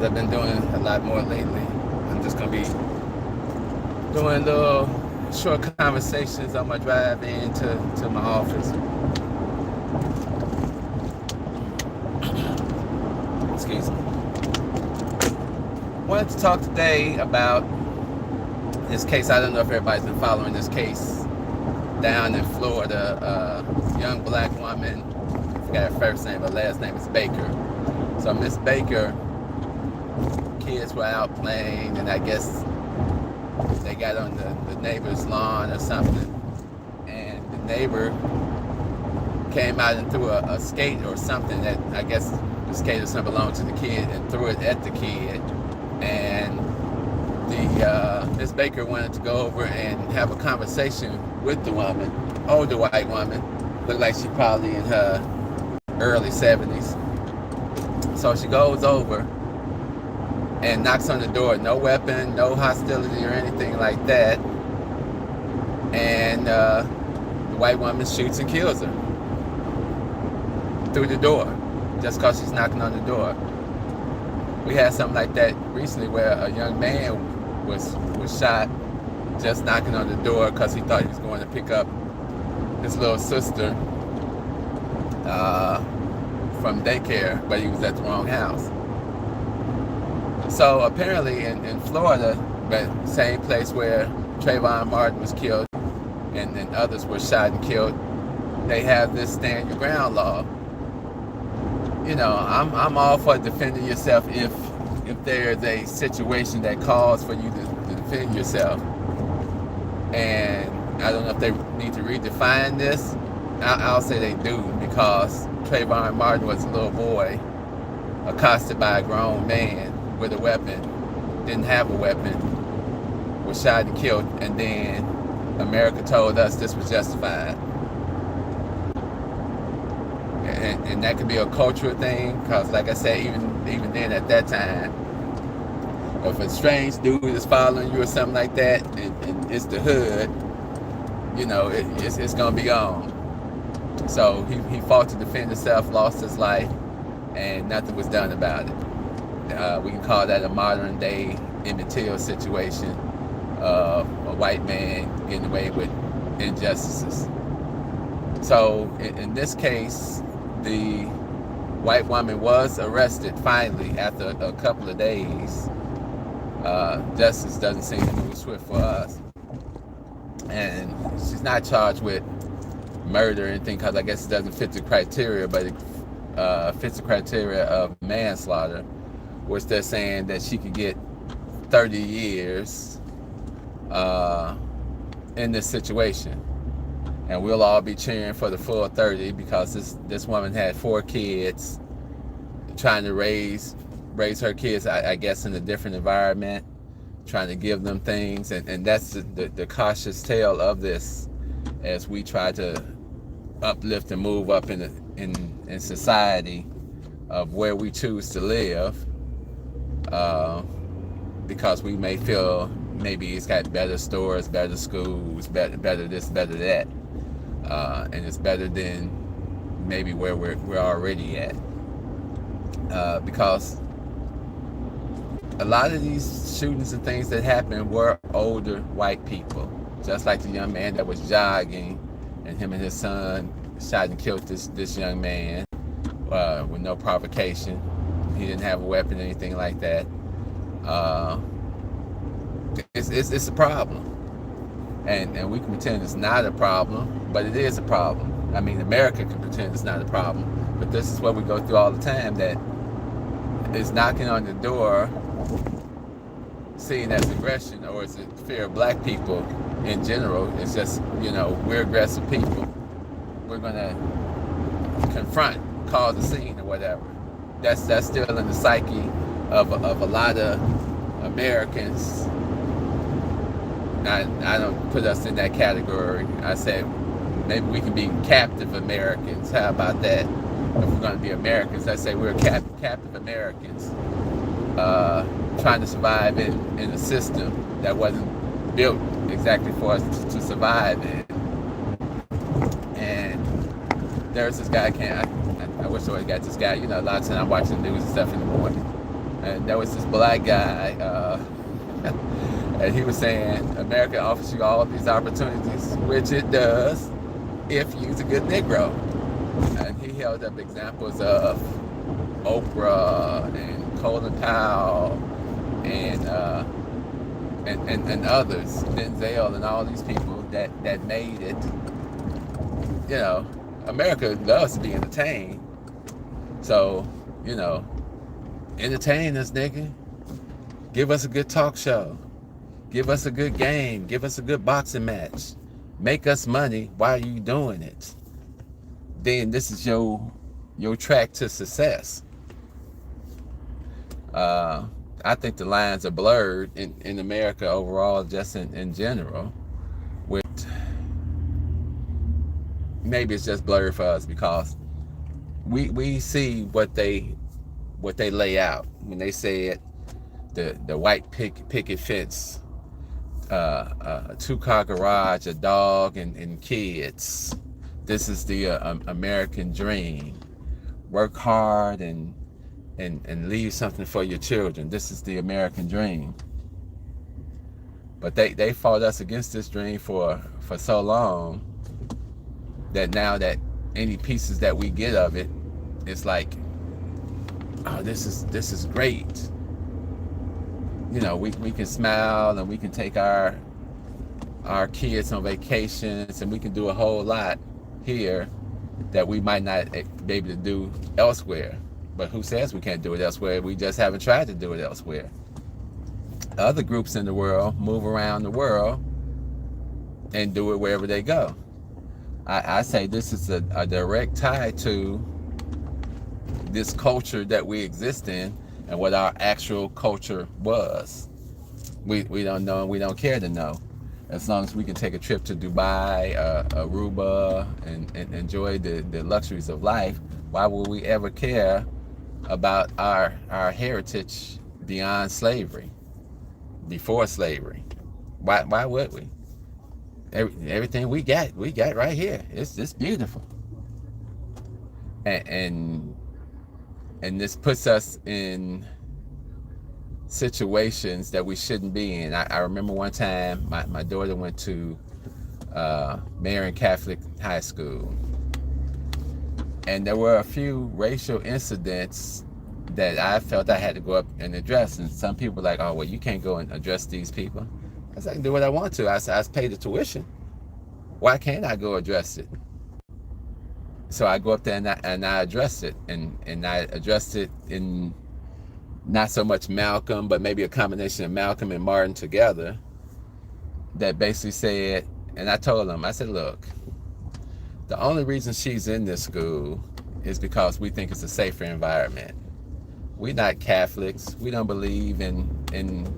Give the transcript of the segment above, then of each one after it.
I've been doing a lot more lately. I'm just gonna be doing little short conversations on my drive in to my office. Excuse me. Wanted to talk today about this case. I don't know if everybody's been following this case down in Florida. Young black woman, I forgot her first name, but last name is Baker. So Miss Baker, kids were out playing, and I guess they got on the neighbor's lawn or something, and the neighbor came out and threw a skate or something that I guess the skate or something belonged to the kid, and threw it at the kid. And the Miss Baker wanted to go over and have a conversation with the woman, older white woman, looked like she probably in her early 70s. So she goes over and knocks on the door. No weapon, no hostility or anything like that. And the white woman shoots and kills her through the door, just because she's knocking on the door. We had something like that recently where a young man was shot just knocking on the door because he thought he was going to pick up his little sister from daycare, but he was at the wrong house. So apparently in Florida, but same place where Trayvon Martin was killed and others were shot and killed, they have this stand your ground law. You know, I'm all for defending yourself if there's a situation that calls for you to defend yourself. And I don't know if they need to redefine this. I'll say they do, because Trayvon Martin was a little boy accosted by a grown man with a weapon, didn't have a weapon, was shot and killed, and then America told us this was justified. And that could be a cultural thing, because like I said, even then at that time, if a strange dude is following you or something like that, and it's the hood, you know, it's gonna be on. So he fought to defend himself, lost his life, and nothing was done about it. We can call that a modern day Emmett Till situation of a white man getting away with injustices. So in this case, the white woman was arrested finally after a couple of days. Justice doesn't seem to move swift for us, and she's not charged with murder or anything, because I guess it doesn't fit the criteria, but it fits the criteria of manslaughter, which they're saying that she could get 30 years in this situation. And we'll all be cheering for the full 30, because this woman had 4 kids, trying to raise her kids, I guess, in a different environment, trying to give them things. And that's the cautious tale of this, as we try to uplift and move up in society of where we choose to live, because we may feel maybe it's got better stores, better schools, better this, better that, and it's better than maybe where we're already at, because a lot of these shootings and things that happened were older white people, just like the young man that was jogging, and him and his son shot and killed this young man with no provocation. He didn't have a weapon or anything like that. It's a problem, and we can pretend it's not a problem, but it is a problem. I mean, America can pretend it's not a problem, but this is what we go through all the time, that is knocking on the door seen as aggression, or is it fear of black people in general? It's just, you know, we're aggressive people, we're gonna confront, cause a scene or whatever. That's still in the psyche of a lot of Americans. I don't put us in that category. I say maybe we can be captive Americans. How about that? If we're going to be Americans, I say we're captive Americans, trying to survive in a system that wasn't built exactly for us to survive in. And there's this guy, I wish I would have got this guy. You know, a lot of times I'm watching the news and stuff in the morning, And there was this black guy, and he was saying, America offers you all these opportunities, which it does, if you's a good Negro. And he held up examples of Oprah and Colin Powell and others, Denzel and all these people that made it. You know, America loves to be entertained. So, you know, entertain us, nigga. Give us a good talk show. Give us a good game. Give us a good boxing match. Make us money while you doing it. Then this is your track to success. I think the lines are blurred in America overall, just in general. With maybe it's just blurred for us because we see what they lay out when they said the white picket fence, a 2-car garage, a dog, and kids. This is the American dream. Work hard and leave something for your children. This is the American dream. But they fought us against this dream for so long that now that any pieces that we get of it, it's like, oh, this is great. You know, we can smile and we can take our kids on vacations and we can do a whole lot here that we might not be able to do elsewhere. But who says we can't do it elsewhere? We just haven't tried to do it elsewhere. Other groups in the world move around the world and do it wherever they go. I say this is a direct tie to this culture that we exist in and what our actual culture was. We don't know and we don't care to know. As long as we can take a trip to Dubai, Aruba, and enjoy the luxuries of life, why would we ever care about our heritage beyond slavery, before slavery? Why would we? Everything we got right here. It's beautiful. And this puts us in situations that we shouldn't be in. I remember one time my daughter went to Marian Catholic High School, and there were a few racial incidents that I felt I had to go up and address. And some people were like, oh, well, you can't go and address these people. I said, I can do what I want to. I said, I paid the tuition. Why can't I go address it? So I go up there and I address it. And I addressed it in not so much Malcolm, but maybe a combination of Malcolm and Martin together, that basically said, and I told them, I said, look, the only reason she's in this school is because we think it's a safer environment. We're not Catholics. We don't believe in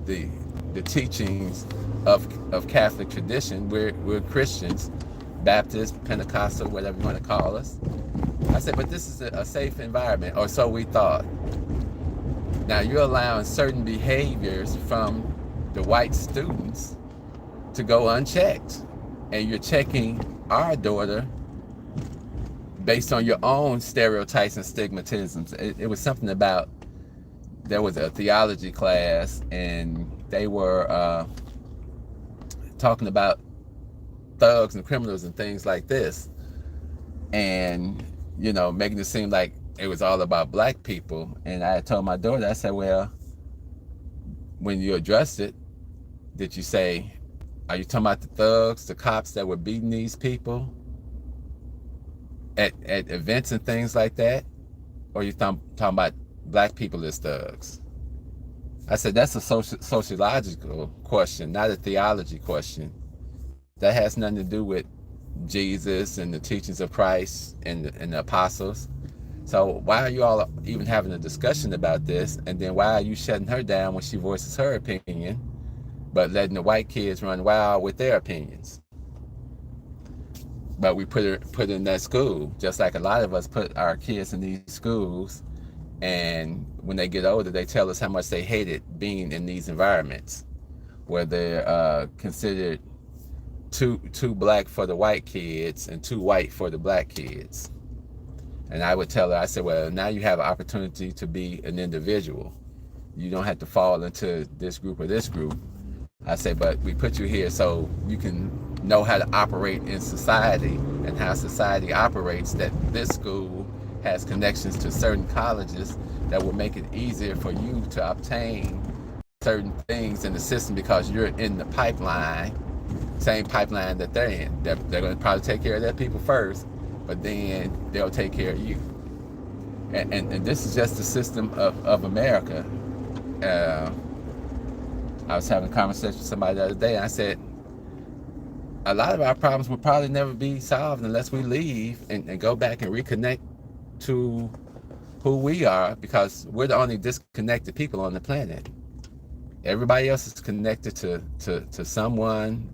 the teachings of Catholic tradition. We're Christians, Baptist, Pentecostal, whatever you want to call us. I said, but this is a safe environment, or so we thought. Now you're allowing certain behaviors from the white students to go unchecked, and you're checking our daughter based on your own stereotypes and stigmatisms. It was something about, there was a theology class and they were talking about thugs and criminals and things like this, and you know, making it seem like it was all about black people. And I told my daughter, I said, well, when you addressed it, did you say, are you talking about the thugs, the cops that were beating these people at events and things like that? Or are you talking about black people as thugs? I said, that's a sociological question, not a theology question. That has nothing to do with Jesus and the teachings of Christ and the apostles. So why are you all even having a discussion about this? And then why are you shutting her down when she voices her opinion, but letting the white kids run wild with their opinions? But we put her in that school, just like a lot of us put our kids in these schools. And when they get older, they tell us how much they hated being in these environments where they're considered too black for the white kids and too white for the black kids. And I would tell her, I said, well, now you have an opportunity to be an individual. You don't have to fall into this group or this group. I say, but we put you here so you can know how to operate in society and how society operates, that this school has connections to certain colleges that will make it easier for you to obtain certain things in the system because you're in the pipeline, same pipeline that they're in. They're going to probably take care of their people first, but then they'll take care of you. And this is just the system of America. I was having a conversation with somebody the other day, and I said, a lot of our problems will probably never be solved unless we leave and go back and reconnect to who we are, because we're the only disconnected people on the planet. Everybody else is connected to someone,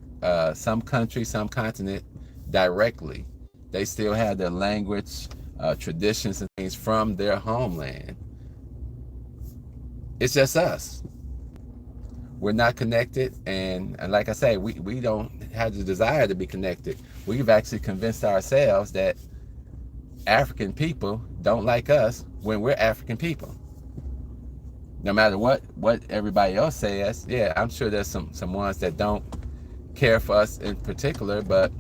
some country, some continent directly. They still have their language, traditions, and things from their homeland. It's just us. We're not connected, and like I say, we don't have the desire to be connected. We've actually convinced ourselves that African people don't like us when we're African people. No matter what everybody else says, yeah, I'm sure there's some ones that don't care for us in particular, but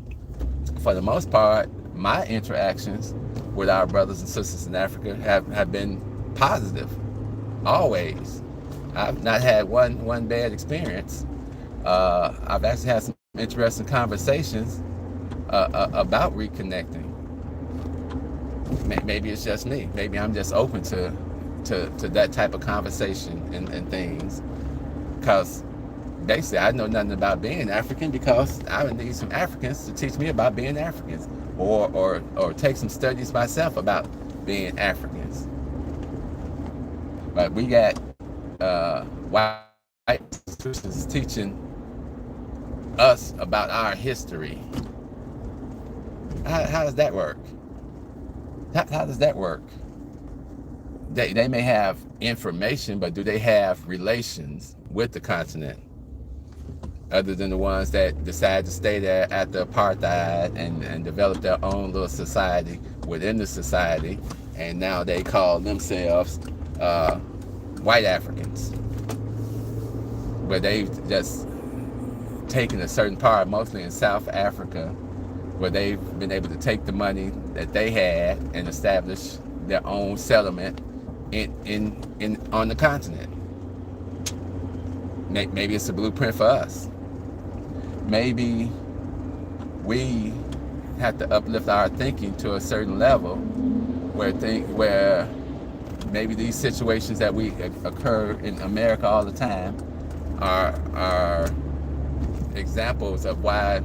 for the most part, my interactions with our brothers and sisters in Africa have been positive, always. I've not had one bad experience. I've actually had some interesting conversations about reconnecting. Maybe it's just me. Maybe I'm just open to that type of conversation and things. Because basically I know nothing about being African, because I would need some Africans to teach me about being Africans, or take some studies myself about being Africans. But we got white institutions teaching us about our history. How does that work? How does that work? They may have information, but do they have relations with the continent, other than the ones that decide to stay there after apartheid and develop their own little society within the society, and now they call themselves white Africans, where they've just taken a certain part, mostly in South Africa, where they've been able to take the money that they had and establish their own settlement in on the continent. Maybe it's a blueprint for us. Maybe we have to uplift our thinking to a certain level where maybe these situations that we occur in America all the time are examples of why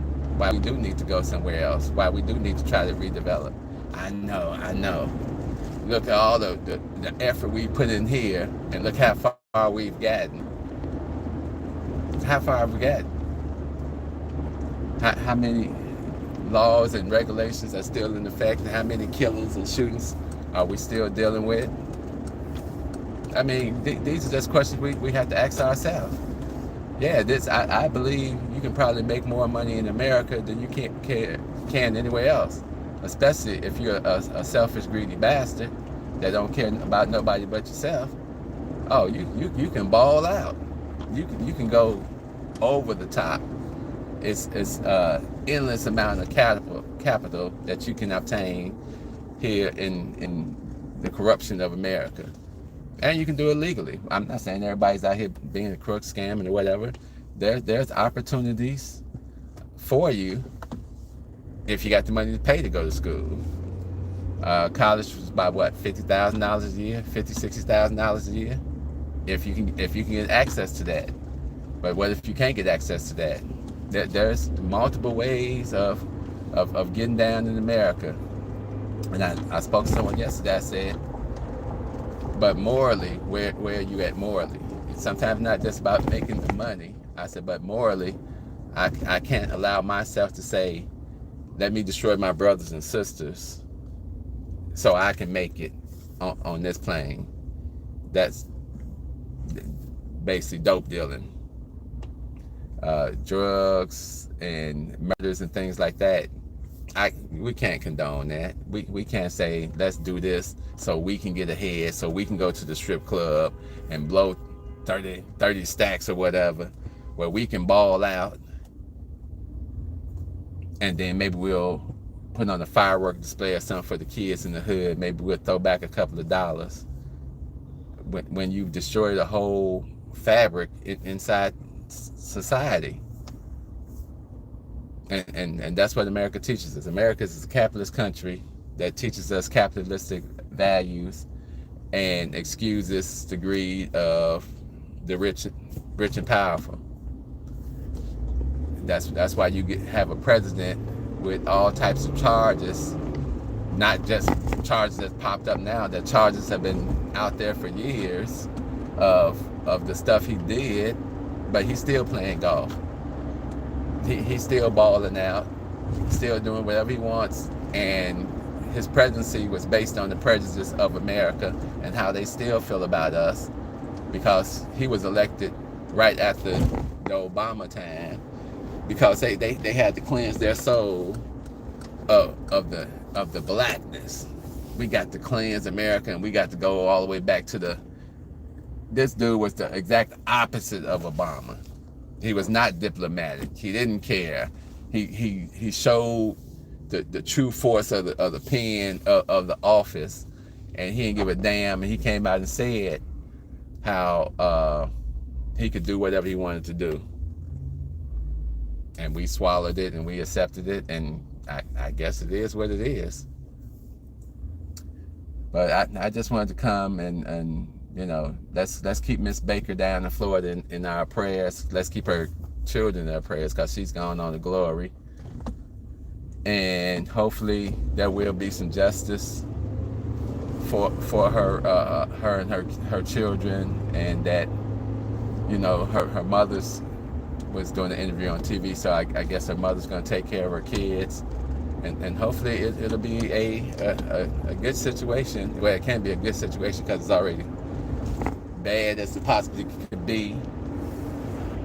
we do need to go somewhere else, why we do need to try to redevelop. I know. Look at all the effort we put in here, and look how far we've gotten. How far have we gotten? How many laws and regulations are still in effect, and how many killings and shootings are we still dealing with? I mean, these are just questions we have to ask ourselves. Yeah, I believe you can probably make more money in America than you can anywhere else, especially if you're a selfish, greedy bastard that don't care about nobody but yourself. Oh, you can ball out. You can go over the top. It's endless amount of capital that you can obtain here in the corruption of America. And you can do it legally. I'm not saying everybody's out here being a crook, scamming, or whatever. There's opportunities for you if you got the money to pay to go to school. College was about what, $50,000 a year, $60,000 a year, if you can get access to that. But what if you can't get access to that? There's multiple ways of getting down in America. And I spoke to someone yesterday. I said, but morally, where are you at morally? It's sometimes not just about making the money. I said, but morally, I can't allow myself to say, let me destroy my brothers and sisters so I can make it on this plane. That's basically dope dealing. Drugs and murders and things like that. We can't condone that. We can't say, let's do this so we can get ahead, so we can go to the strip club and blow 30 stacks or whatever, where we can ball out, and then maybe we'll put on a firework display or something for the kids in the hood. Maybe we'll throw back a couple of dollars. When you destroy the whole fabric inside society. And that's what America teaches us. America is a capitalist country that teaches us capitalistic values and excuses the greed of the rich and powerful. That's why you have a president with all types of charges, not just charges that popped up now. That charges have been out there for years of the stuff he did, but he's still playing golf. He's still balling out, still doing whatever he wants, and his presidency was based on the prejudice of America and how they still feel about us, because he was elected right after the Obama time, because they had to cleanse their soul of the blackness. We got to cleanse America, and we got to go all the way back to this dude was the exact opposite of Obama. He was not diplomatic. He didn't care. He showed the true force of the pen of the office, and he didn't give a damn. And he came out and said how he could do whatever he wanted to do, and we swallowed it and we accepted it, and I guess it is what it is. But I just wanted to come and you know, let's keep Miss Baker down in Florida in our prayers. Let's keep her children in our prayers, because she's gone on to glory. And hopefully there will be some justice for her and her children, and that, you know, her mother's was doing an interview on TV, so I guess her mother's going to take care of her kids. And hopefully it'll be a good situation. Well, it can't be a good situation because it's already bad as it possibly could be,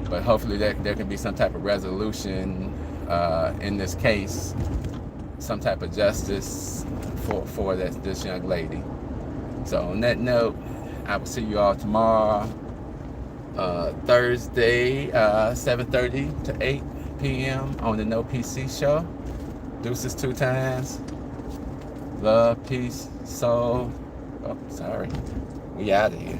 but hopefully there can be some type of resolution in this case, some type of justice for this young lady. So on that note, I will see you all tomorrow, Thursday, 7:30 to 8 p.m. on the No PC show. Deuces 2 times. Love, peace, soul. Oh, sorry. We out of here.